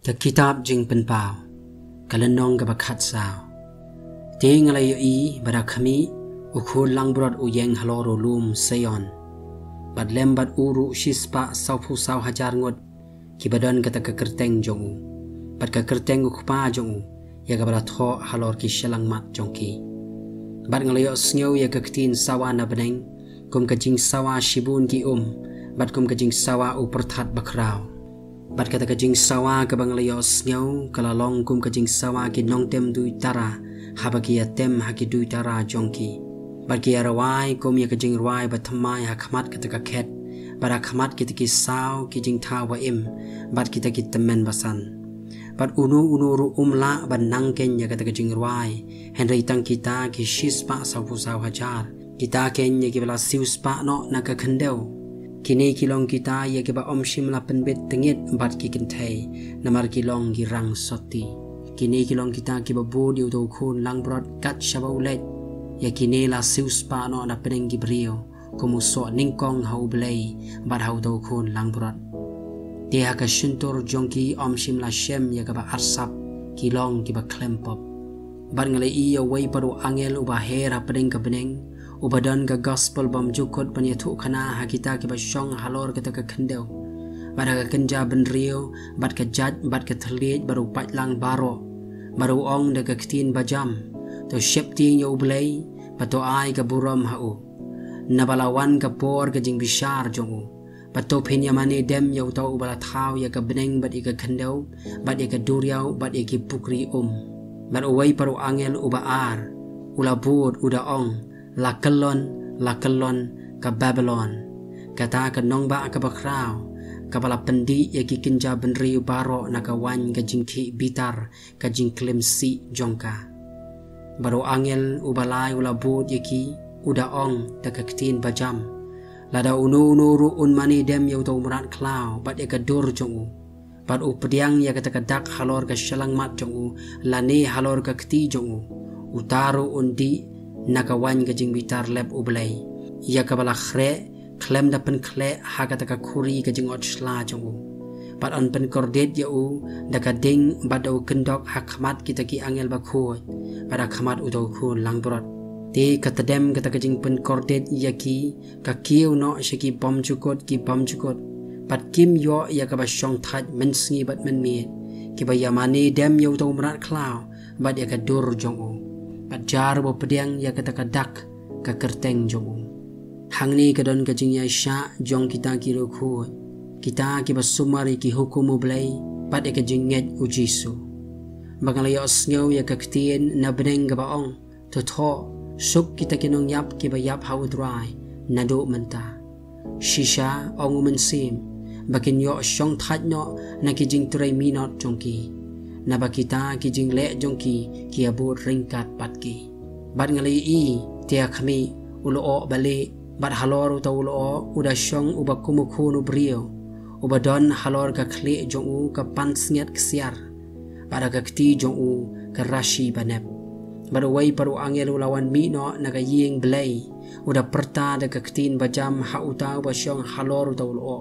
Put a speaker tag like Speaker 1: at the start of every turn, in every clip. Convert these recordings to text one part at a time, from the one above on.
Speaker 1: Ta kitab jing penpau kalenong ka bakhat sao ting alay i barakami ukhul langbrod uyeng haloro lum sayon bad lembat uru shispa saupu sau hajar ngot kibadan kata kekerteng jongu bad kekerteng ukpa jongu ya gabara tho halor ki shalang mat jongki bad ngalayo snyo ya kektin sawa na beneng kum kajing sawa shibun ki bad kum kajing sawa uperthat bakrao bad kata kajing sawa ka banglayo snyo kalalong kum kajing sawa ki nongtem dui tara habaki atem haki dui tara jongki bad ki arawai kum ya kajing ruai bathamai hakmat kata ka khet bad hakmat kita ki saw ki jing tha wa bad kita ki temen basan bad unu ru umla bad nangken ya kata kajing ruai henry tang kita ki shispa sawu saw hajar kita ken ya ki bala siuspa no naka khendeu kini kilong kita ya kiba shim la penbet tengit bat ki kentai namar kilong girang soti kini kilong kita kiba bodi uto khun lang brot kat shabau let ya kini la siuspa no na peneng gibrio komu so ningkong hau blei bat hau to khun lang brot dia ka shuntur jongki shim la shem ya kiba arsap kilong kiba klempop bat ngale iya wai paru angel uba hera peneng ka beneng ubadan ka gospel bam jukot panyathu khana hakita ke basyong halor kata ka khendeu bada ka kenja benrio bad ka jaj bad ka thliej baru patlang baro baru ong de ka ktin bajam to shepti yo blei pato ai ka buram hau nabalawan ka por ka jing bishar jongu pato phinya mani dem yo to ubala thau ya ka beneng bad ka khendeu bad ka duriau bad ki pukri bad owai paru angel ubaar ulabud uda ong lakelon ka Babylon kata ka nongba ka bakrao kabala pendi ya ki kinja benri baro nakawan ka jingki bitar ka jingklem si jongka baro angel ubalai ulabud ya ki uda ong takaktin bajam lada unu ru mani dem ya utau murat klau bat ya ka dur jongu bat updiang ya kata dak halor ka shalang mat jongu lani halor ka kti jongu utaru undi nakawan gajing bitar lep ublay ya kabala khre klem da pen khle hakata ka khuri gajing ot shla jongu pat on pen kordet ya u daka ding badau kendok hakmat kita ki angel ba khoi pada khamat udo khun langbrot te katadem kata gajing pen kordet ya ki ka kiu no shiki bom jukot ki bom jukot pat kim yo ya ka ba shong thaj men sngi bat men mi ki ba yamani dem yo to mrat klau bat ya ka dur jongu jar bo pediang ya kata kadak ka kerteng jongu hangni kadon kajing ya sha jong kita kiro khu kita ki basumari ki hukum blai pat ka jinget ujisu bangalayo snyo ya ka ktien na beneng ga baong to tho suk kita kinong yap ki ba yap hau dry nado menta shisha ong mensim bakin yo shong thaj no na ki jing trai minot jongki naba kita ki jing le jongki ki abut ringkat patki bad ngali i tia khami ulo o bale bad halor uta ulo o uda shong uba kumukhunu brio uba don halor ka khle jongu ka pansnget ksiar bada ka kti jongu ka rashi banep bada wai paru angel ulawan mi no naga ying blai uda perta da ka ktin bajam ha uta uba shong halor uta ulo o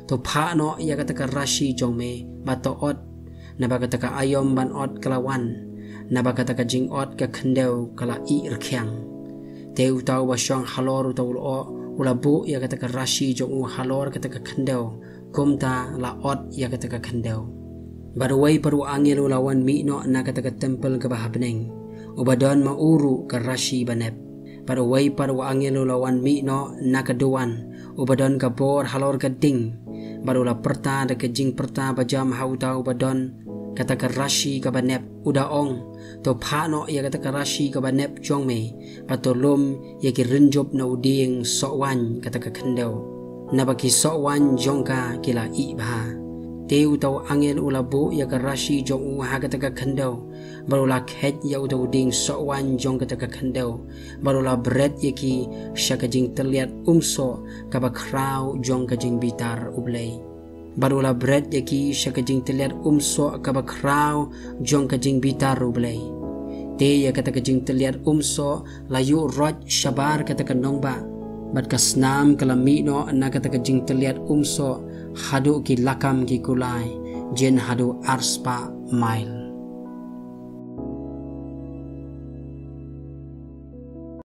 Speaker 1: to pha no ya ka rashi jongme bato ot naba kata ka ayom ban ot kalawan naba kata ka jing ot ka khendeu kala i rkhyang te utau ba shong halor utau lo ula bu ya kata ka rashi jong halor kata ka khendeu kumta la ot ya kata ka khendeu barwai paru angel ulawan mi no na kata ka temple ka bahabneng ubadon ma uru ka rashi banep barwai paru angel ulawan mi no na ka duan ubadon ka bor halor ka ding barula perta da ka jing perta bajam hautau badon kata ka rashi ka banep uda ong to phano ya kata ka rashi ka banep jongme patolom ya ki rinjob na uding sowan kata ka khendeu nabaki sowan jongka kila i bha te utau angel ulabu ya ka rashi jong ha kata ka khendeu barula khet ya utau ding sowan jong kata ka khendeu barula bread ya ki shaka jing terlihat umso ka ba krau jong ka jing bitar ublei barula bread ya ki shaka jing terlihat umso ka ba krau jong ka jing bitar ublei te ya kata ka jing terlihat umso layu roj shabar kata ka nongba bat kasnam kalami no na kata ka jing terlihat umso hadu ki lakam ki kulai jen hado arspa mile.